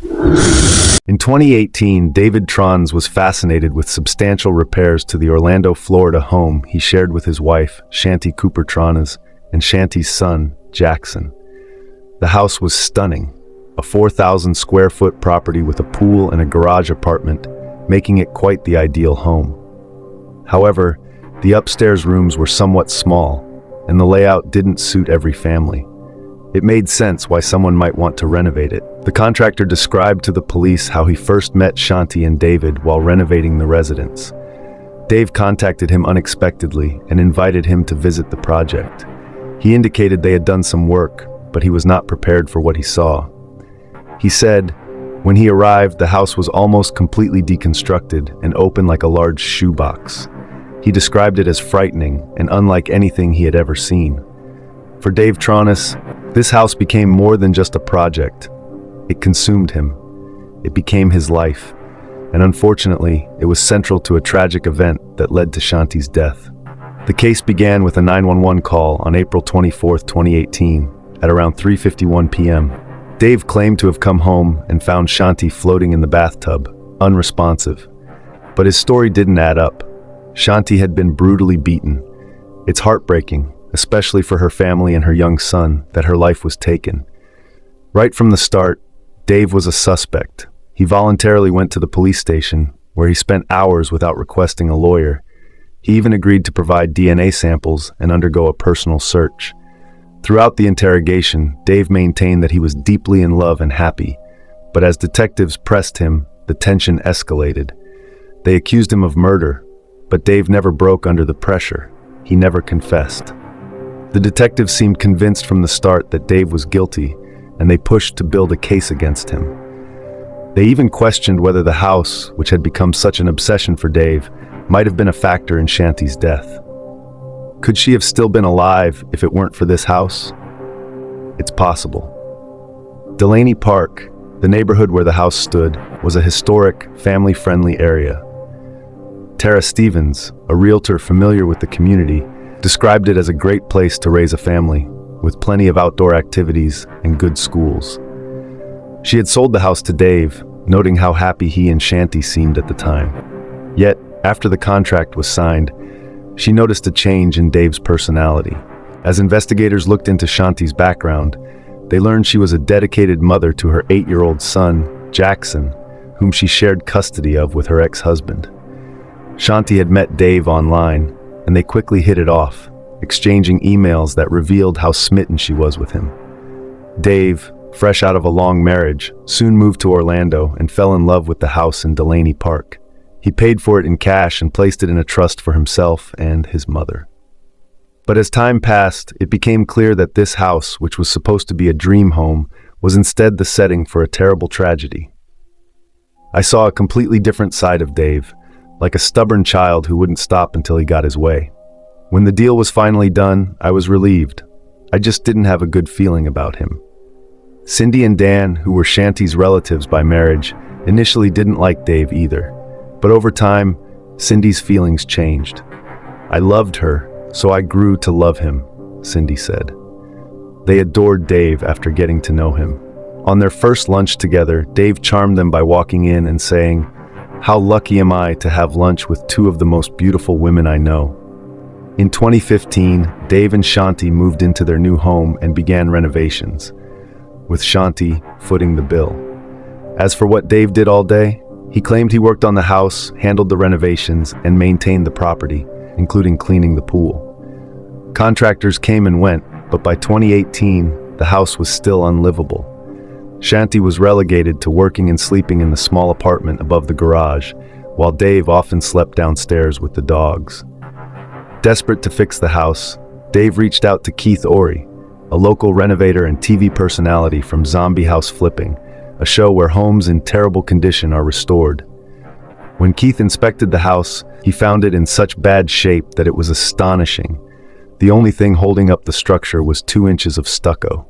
In 2018, David Trons was fascinated with substantial repairs to the Orlando, Florida home he shared with his wife, Shanti Cooper Trons, and Shanti's son, Jackson. The house was stunning, a 4,000 square foot property with a pool and a garage apartment, making it quite the ideal home. However, the upstairs rooms were somewhat small, and the layout didn't suit every family. It made sense why someone might want to renovate it. The contractor described to the police how he first met Shanti and David while renovating the residence. Dave contacted him unexpectedly and invited him to visit the project. He indicated they had done some work, but he was not prepared for what he saw. He said, when he arrived, the house was almost completely deconstructed and open like a large shoebox. He described it as frightening and unlike anything he had ever seen. For Dave Trons, this house became more than just a project. It consumed him. It became his life. And unfortunately, it was central to a tragic event that led to Shanti's death. The case began with a 911 call on April 24, 2018, at around 3:51 p.m. Dave claimed to have come home and found Shanti floating in the bathtub, unresponsive. But his story didn't add up. Shanti had been brutally beaten. It's heartbreaking, especially for her family and her young son, that her life was taken. Right from the start, Dave was a suspect. He voluntarily went to the police station, where he spent hours without requesting a lawyer. He even agreed to provide DNA samples and undergo a personal search. Throughout the interrogation, Dave maintained that he was deeply in love and happy, but as detectives pressed him, the tension escalated. They accused him of murder, but Dave never broke under the pressure. He never confessed. The detectives seemed convinced from the start that Dave was guilty, and they pushed to build a case against him. They even questioned whether the house, which had become such an obsession for Dave, might have been a factor in Shanti's death. Could she have still been alive if it weren't for this house? It's possible. Delaney Park, the neighborhood where the house stood, was a historic, family-friendly area. Tara Stevens, a realtor familiar with the community, described it as a great place to raise a family, with plenty of outdoor activities and good schools. She had sold the house to Dave, noting how happy he and Shanti seemed at the time. Yet, after the contract was signed, she noticed a change in Dave's personality. As investigators looked into Shanti's background, they learned she was a dedicated mother to her 8-year-old son, Jackson, whom she shared custody of with her ex-husband. Shanti had met Dave online, and they quickly hit it off, exchanging emails that revealed how smitten she was with him. Dave, fresh out of a long marriage, soon moved to Orlando and fell in love with the house in Delaney Park. He paid for it in cash and placed it in a trust for himself and his mother. But as time passed, it became clear that this house, which was supposed to be a dream home, was instead the setting for a terrible tragedy. I saw a completely different side of Dave, like a stubborn child who wouldn't stop until he got his way. When the deal was finally done, I was relieved. I just didn't have a good feeling about him. Cindy and Dan, who were Shanti's relatives by marriage, initially didn't like Dave either. But over time, Cindy's feelings changed. I loved her, so I grew to love him, Cindy said. They adored Dave after getting to know him. On their first lunch together, Dave charmed them by walking in and saying, "How lucky am I to have lunch with two of the most beautiful women I know." In 2015, Dave and Shanti moved into their new home and began renovations, with Shanti footing the bill. As for what Dave did all day, he claimed he worked on the house, handled the renovations, and maintained the property, including cleaning the pool. Contractors came and went, but by 2018, the house was still unlivable. Shanti was relegated to working and sleeping in the small apartment above the garage, while Dave often slept downstairs with the dogs. Desperate to fix the house, Dave reached out to Keith Ory, a local renovator and TV personality from Zombie House Flipping, a show where homes in terrible condition are restored. When Keith inspected the house, he found it in such bad shape that it was astonishing. The only thing holding up the structure was 2 inches of stucco.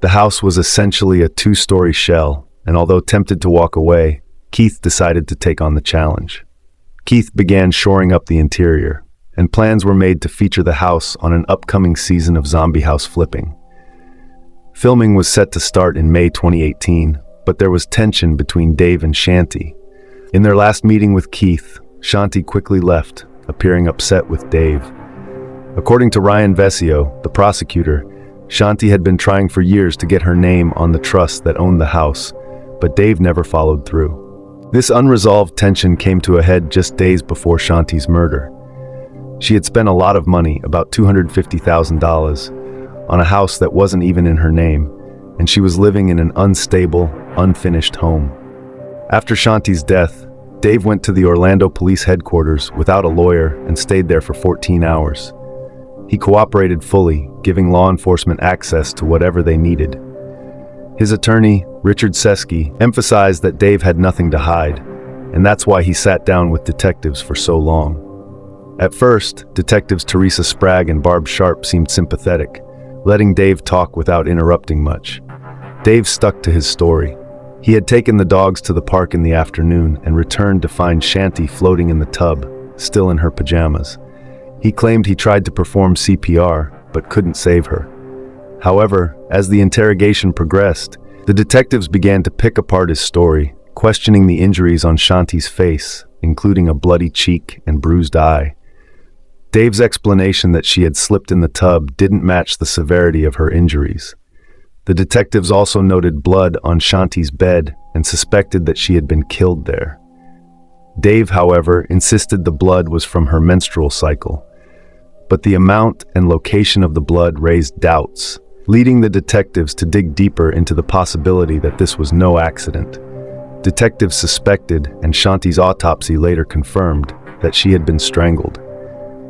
The house was essentially a 2-story shell, and although tempted to walk away, Keith decided to take on the challenge. Keith began shoring up the interior, and plans were made to feature the house on an upcoming season of Zombie House Flipping. Filming was set to start in May 2018, but there was tension between Dave and Shanti. In their last meeting with Keith, Shanti quickly left, appearing upset with Dave. According to Ryan Vesio, the prosecutor, Shanti had been trying for years to get her name on the trust that owned the house, but Dave never followed through. This unresolved tension came to a head just days before Shanti's murder. She had spent a lot of money, about $250,000, on a house that wasn't even in her name, and she was living in an unstable, unfinished home. After Shanti's death, Dave went to the Orlando police headquarters without a lawyer and stayed there for 14 hours. He cooperated fully, giving law enforcement access to whatever they needed. His attorney, Richard Seski, emphasized that Dave had nothing to hide, and that's why he sat down with detectives for so long. At first, detectives Teresa Sprague and Barb Sharp seemed sympathetic, letting Dave talk without interrupting much. Dave stuck to his story. He had taken the dogs to the park in the afternoon and returned to find Shanti floating in the tub, still in her pajamas. He claimed he tried to perform CPR, but couldn't save her. However, as the interrogation progressed, the detectives began to pick apart his story, questioning the injuries on Shanti's face, including a bloody cheek and bruised eye. Dave's explanation that she had slipped in the tub didn't match the severity of her injuries. The detectives also noted blood on Shanti's bed and suspected that she had been killed there. Dave, however, insisted the blood was from her menstrual cycle. But the amount and location of the blood raised doubts, leading the detectives to dig deeper into the possibility that this was no accident. Detectives suspected, and Shanti's autopsy later confirmed, that she had been strangled.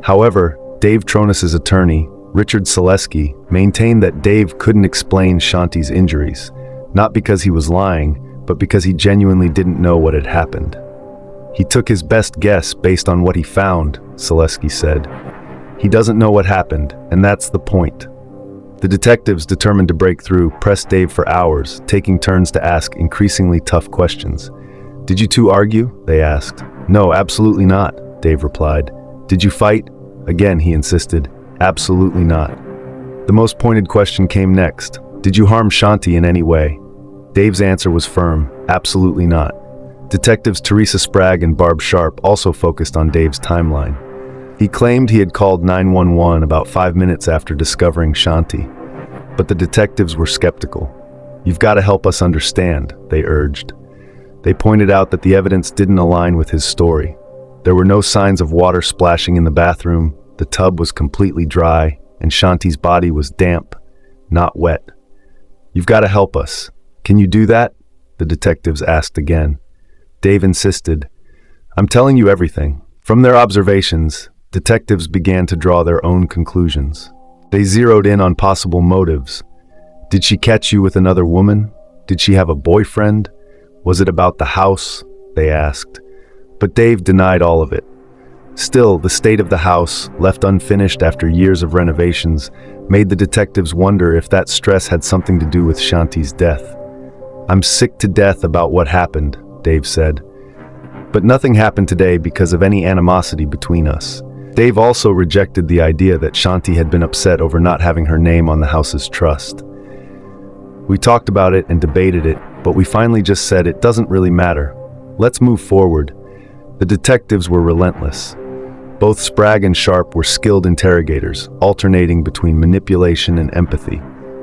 However, Dave Tronas's attorney, Richard Selesky, maintained that Dave couldn't explain Shanti's injuries, not because he was lying, but because he genuinely didn't know what had happened. He took his best guess based on what he found, Selesky said. He doesn't know what happened, and that's the point. The detectives, determined to break through, pressed Dave for hours, taking turns to ask increasingly tough questions. "Did you two argue?" they asked. "No, absolutely not," Dave replied. "Did you fight?" Again, he insisted. "Absolutely not." The most pointed question came next. "Did you harm Shanti in any way?" Dave's answer was firm. "Absolutely not." Detectives Teresa Sprague and Barb Sharp also focused on Dave's timeline. He claimed he had called 911 about 5 minutes after discovering Shanti. But the detectives were skeptical. "You've got to help us understand," they urged. They pointed out that the evidence didn't align with his story. There were no signs of water splashing in the bathroom, the tub was completely dry, and Shanti's body was damp, not wet. "You've got to help us. Can you do that?" the detectives asked again. Dave insisted. "I'm telling you everything." From their observations, detectives began to draw their own conclusions. They zeroed in on possible motives. Did she catch you with another woman? Did she have a boyfriend? Was it about the house? They asked. But Dave denied all of it. Still, the state of the house, left unfinished after years of renovations, made the detectives wonder if that stress had something to do with Shanti's death. "I'm sick to death about what happened," Dave said. "But nothing happened today because of any animosity between us." Dave also rejected the idea that Shanti had been upset over not having her name on the house's trust. "We talked about it and debated it, but we finally just said it doesn't really matter. Let's move forward." The detectives were relentless. Both Sprague and Sharp were skilled interrogators, alternating between manipulation and empathy.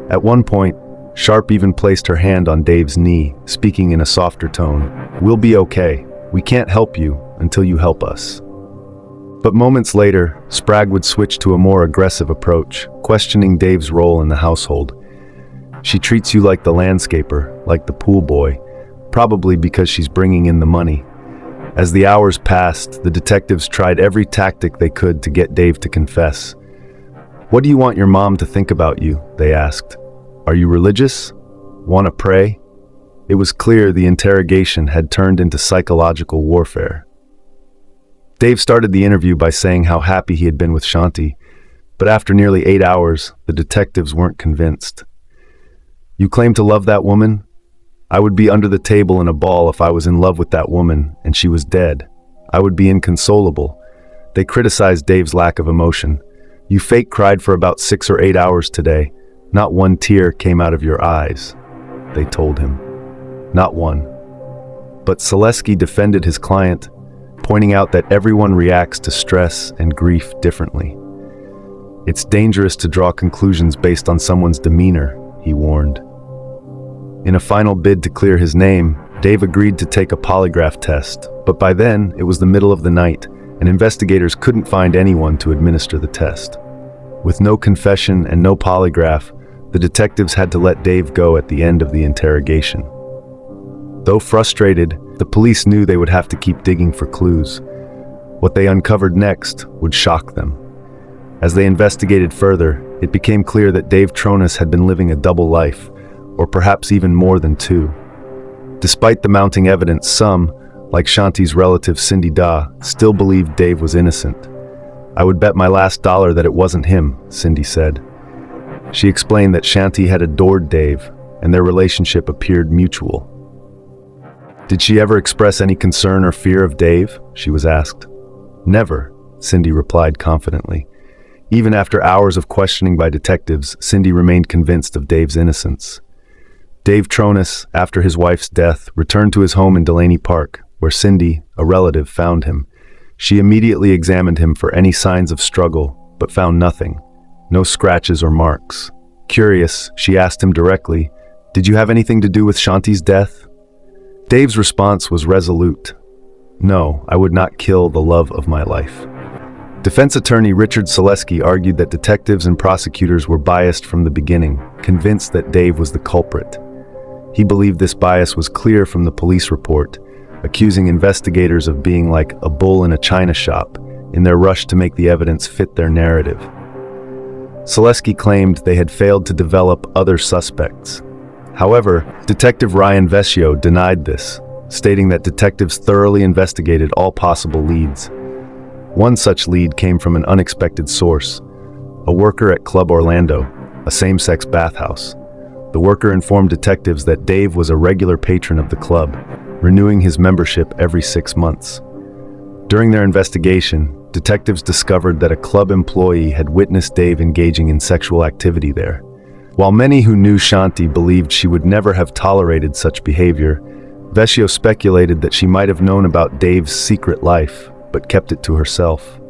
At one point, Sharp even placed her hand on Dave's knee, speaking in a softer tone. "We'll be okay. We can't help you until you help us." But moments later, Sprague would switch to a more aggressive approach, questioning Dave's role in the household. "She treats you like the landscaper, like the pool boy, probably because she's bringing in the money." As the hours passed, the detectives tried every tactic they could to get Dave to confess. "What do you want your mom to think about you?" they asked. "Are you religious? Want to pray?" It was clear the interrogation had turned into psychological warfare. Dave started the interview by saying how happy he had been with Shanti, but after nearly 8 hours, the detectives weren't convinced. "You claim to love that woman? I would be under the table in a ball if I was in love with that woman and she was dead. I would be inconsolable." They criticized Dave's lack of emotion. "You fake cried for about 6 or 8 hours today. Not one tear came out of your eyes," they told him. not one. But Selesky defended his client, pointing out that everyone reacts to stress and grief differently. It's dangerous to draw conclusions based on someone's demeanor, he warned. In a final bid to clear his name, Dave agreed to take a polygraph test, but by then it was the middle of the night, and investigators couldn't find anyone to administer the test. With no confession and no polygraph, the detectives had to let Dave go at the end of the interrogation. Though frustrated, the police knew they would have to keep digging for clues. What they uncovered next would shock them. As they investigated further, it became clear that Dave Tronis had been living a double life, or perhaps even more than two. Despite the mounting evidence, some, like Shanti's relative Cindy Da, still believed Dave was innocent. "I would bet my last dollar that it wasn't him," Cindy said. She explained that Shanti had adored Dave, and their relationship appeared mutual. "Did she ever express any concern or fear of Dave?" she was asked. "Never," Cindy replied confidently. Even after hours of questioning by detectives, Cindy remained convinced of Dave's innocence. Dave Tronis, after his wife's death, returned to his home in Delaney Park, where Cindy, a relative, found him. She immediately examined him for any signs of struggle, but found nothing. No scratches or marks. Curious, she asked him directly, "Did you have anything to do with Shanti's death?" Dave's response was resolute. "No, I would not kill the love of my life." Defense attorney Richard Selesky argued that detectives and prosecutors were biased from the beginning, convinced that Dave was the culprit. He believed this bias was clear from the police report, accusing investigators of being like a bull in a china shop in their rush to make the evidence fit their narrative. Selesky claimed they had failed to develop other suspects. However, Detective Ryan Vescio denied this, stating that detectives thoroughly investigated all possible leads. One such lead came from an unexpected source, a worker at Club Orlando, a same-sex bathhouse. The worker informed detectives that Dave was a regular patron of the club, renewing his membership every 6 months. During their investigation, detectives discovered that a club employee had witnessed Dave engaging in sexual activity there. While many who knew Shanti believed she would never have tolerated such behavior, Vescio speculated that she might have known about Dave's secret life, but kept it to herself.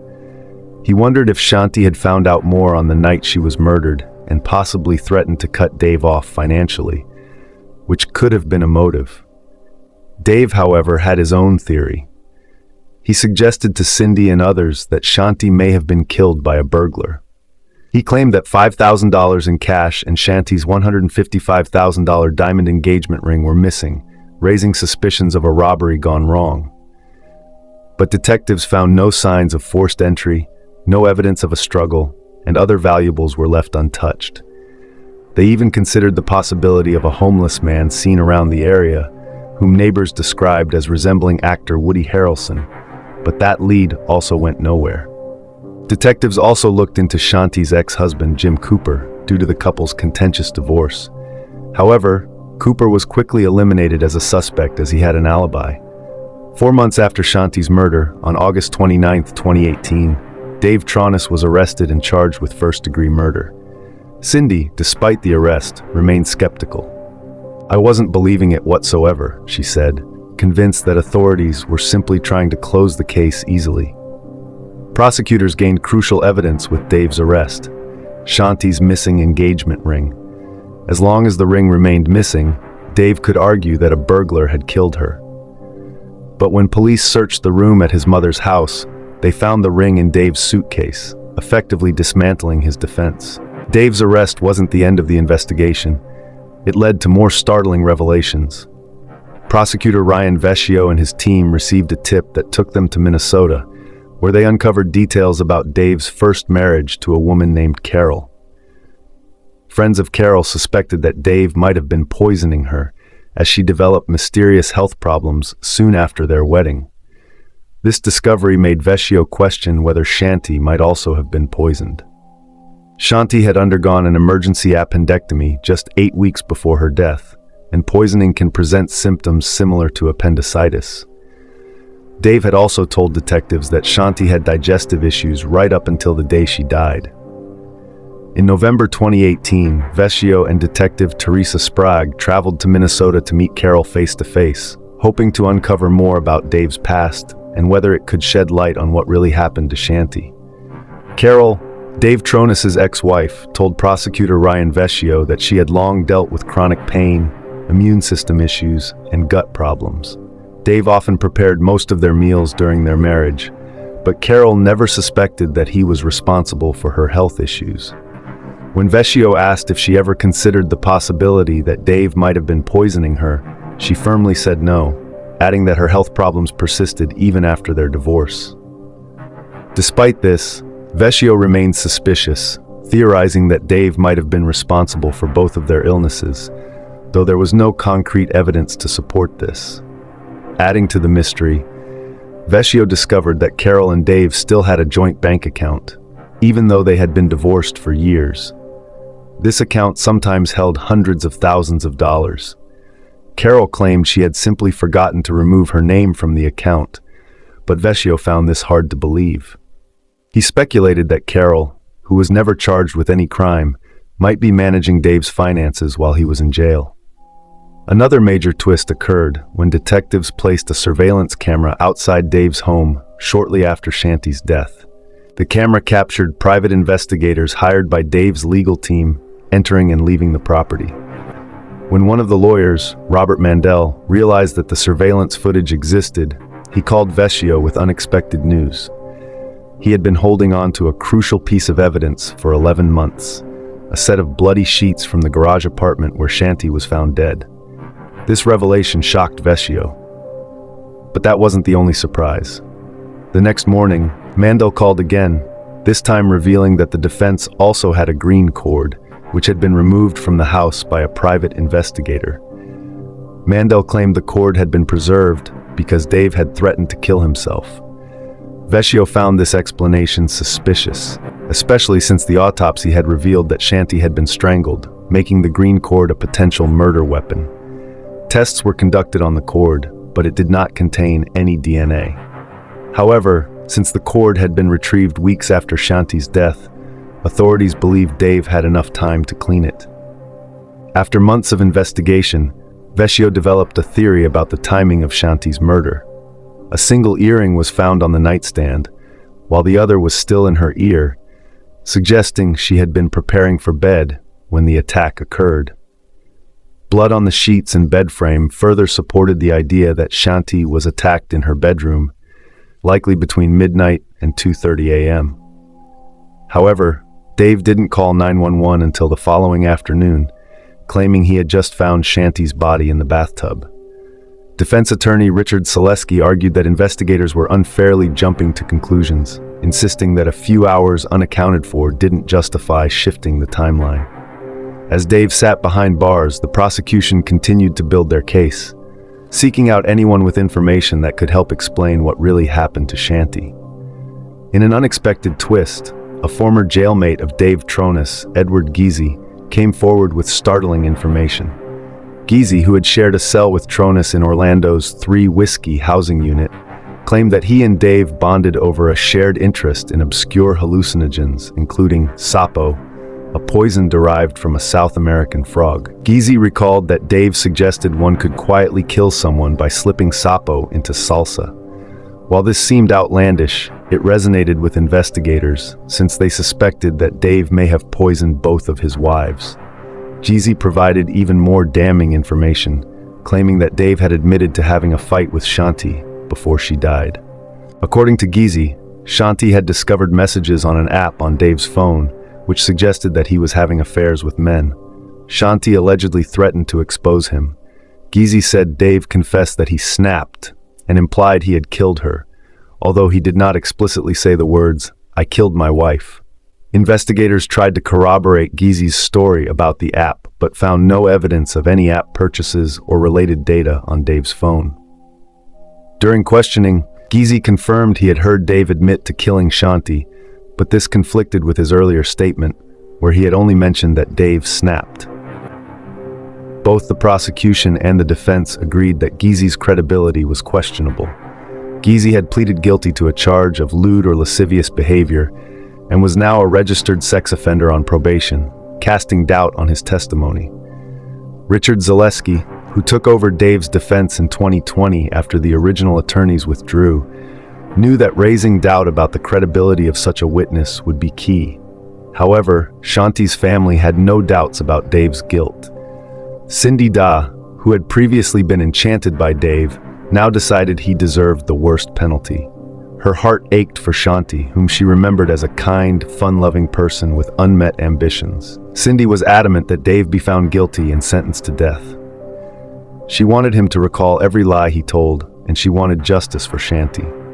He wondered if Shanti had found out more on the night she was murdered and possibly threatened to cut Dave off financially, which could have been a motive. Dave, however, had his own theory. He suggested to Cindy and others that Shanti may have been killed by a burglar. He claimed that $5,000 in cash and Shanti's $155,000 diamond engagement ring were missing, raising suspicions of a robbery gone wrong. But detectives found no signs of forced entry, no evidence of a struggle, and other valuables were left untouched. They even considered the possibility of a homeless man seen around the area, whom neighbors described as resembling actor Woody Harrelson, but that lead also went nowhere. Detectives also looked into Shanti's ex-husband Jim Cooper due to the couple's contentious divorce. However, Cooper was quickly eliminated as a suspect as he had an alibi. 4 months after Shanti's murder, on August 29, 2018, Dave Tronis was arrested and charged with first-degree murder. Cindy, despite the arrest, remained skeptical. "I wasn't believing it whatsoever," she said, convinced that authorities were simply trying to close the case easily. Prosecutors gained crucial evidence with Dave's arrest: Shanti's missing engagement ring. As long as the ring remained missing, Dave could argue that a burglar had killed her. But when police searched the room at his mother's house, they found the ring in Dave's suitcase, effectively dismantling his defense. Dave's arrest wasn't the end of the investigation. It led to more startling revelations. Prosecutor Ryan Vescio and his team received a tip that took them to Minnesota, where they uncovered details about Dave's first marriage to a woman named Carol. Friends of Carol suspected that Dave might have been poisoning her, as she developed mysterious health problems soon after their wedding. This discovery made Vescio question whether Shanti might also have been poisoned. Shanti had undergone an emergency appendectomy just 8 weeks before her death, and poisoning can present symptoms similar to appendicitis. Dave had also told detectives that Shanti had digestive issues right up until the day she died. In November 2018, Vescio and Detective Teresa Sprague traveled to Minnesota to meet Carol face-to-face, hoping to uncover more about Dave's past and whether it could shed light on what really happened to Shanti. Carol, Dave Tronis's ex-wife, told prosecutor Ryan Vescio that she had long dealt with chronic pain, immune system issues, and gut problems. Dave often prepared most of their meals during their marriage, but Carol never suspected that he was responsible for her health issues. When Vescio asked if she ever considered the possibility that Dave might have been poisoning her, she firmly said no, adding that her health problems persisted even after their divorce. Despite this, Vescio remained suspicious, theorizing that Dave might have been responsible for both of their illnesses, though there was no concrete evidence to support this. Adding to the mystery, Vescio discovered that Carol and Dave still had a joint bank account, even though they had been divorced for years. This account sometimes held hundreds of thousands of dollars. Carol claimed she had simply forgotten to remove her name from the account, but Vescio found this hard to believe. He speculated that Carol, who was never charged with any crime, might be managing Dave's finances while he was in jail. Another major twist occurred when detectives placed a surveillance camera outside Dave's home shortly after Shanti's death. The camera captured private investigators hired by Dave's legal team entering and leaving the property. When one of the lawyers, Robert Mandel, realized that the surveillance footage existed, he called Vescio with unexpected news. He had been holding on to a crucial piece of evidence for 11 months, a set of bloody sheets from the garage apartment where Shanti was found dead. This revelation shocked Vescio. But that wasn't the only surprise. The next morning, Mandel called again, this time revealing that the defense also had a green cord, which had been removed from the house by a private investigator. Mandel claimed the cord had been preserved because Dave had threatened to kill himself. Vescio found this explanation suspicious, especially since the autopsy had revealed that Shanti had been strangled, making the green cord a potential murder weapon. Tests were conducted on the cord, but it did not contain any DNA. However, since the cord had been retrieved weeks after Shanti's death, authorities believed Dave had enough time to clean it. After months of investigation, Vescio developed a theory about the timing of Shanti's murder. A single earring was found on the nightstand, while the other was still in her ear, suggesting she had been preparing for bed when the attack occurred. Blood on the sheets and bed frame further supported the idea that Shanti was attacked in her bedroom, likely between midnight and 2:30 a.m. However, Dave didn't call 911 until the following afternoon, claiming he had just found Shanti's body in the bathtub. Defense attorney Richard Selesky argued that investigators were unfairly jumping to conclusions, insisting that a few hours unaccounted for didn't justify shifting the timeline. As Dave sat behind bars, the prosecution continued to build their case, seeking out anyone with information that could help explain what really happened to Shanti. In an unexpected twist, a former jailmate of Dave Tronis, Edward Giese, came forward with startling information. Giese, who had shared a cell with Tronis in Orlando's 3 Whiskey housing unit, claimed that he and Dave bonded over a shared interest in obscure hallucinogens, including sapo, a poison derived from a South American frog. Giese recalled that Dave suggested one could quietly kill someone by slipping sapo into salsa. While this seemed outlandish, it resonated with investigators, since they suspected that Dave may have poisoned both of his wives. Giese provided even more damning information, claiming that Dave had admitted to having a fight with Shanti before she died. According to Giese, Shanti had discovered messages on an app on Dave's phone, which suggested that he was having affairs with men. Shanti allegedly threatened to expose him. Giese said Dave confessed that he snapped and implied he had killed her, although he did not explicitly say the words, "I killed my wife." Investigators tried to corroborate Giese's story about the app, but found no evidence of any app purchases or related data on Dave's phone. During questioning, Giese confirmed he had heard Dave admit to killing Shanti, but this conflicted with his earlier statement, where he had only mentioned that Dave snapped. Both the prosecution and the defense agreed that Giese's credibility was questionable. Giese had pleaded guilty to a charge of lewd or lascivious behavior, and was now a registered sex offender on probation, casting doubt on his testimony. Richard Zaleski, who took over Dave's defense in 2020 after the original attorneys withdrew, knew that raising doubt about the credibility of such a witness would be key. However, Shanti's family had no doubts about Dave's guilt. Cindy Da, who had previously been enchanted by Dave, now decided he deserved the worst penalty. Her heart ached for Shanti, whom she remembered as a kind, fun-loving person with unmet ambitions. Cindy was adamant that Dave be found guilty and sentenced to death. She wanted him to recall every lie he told, and she wanted justice for Shanti.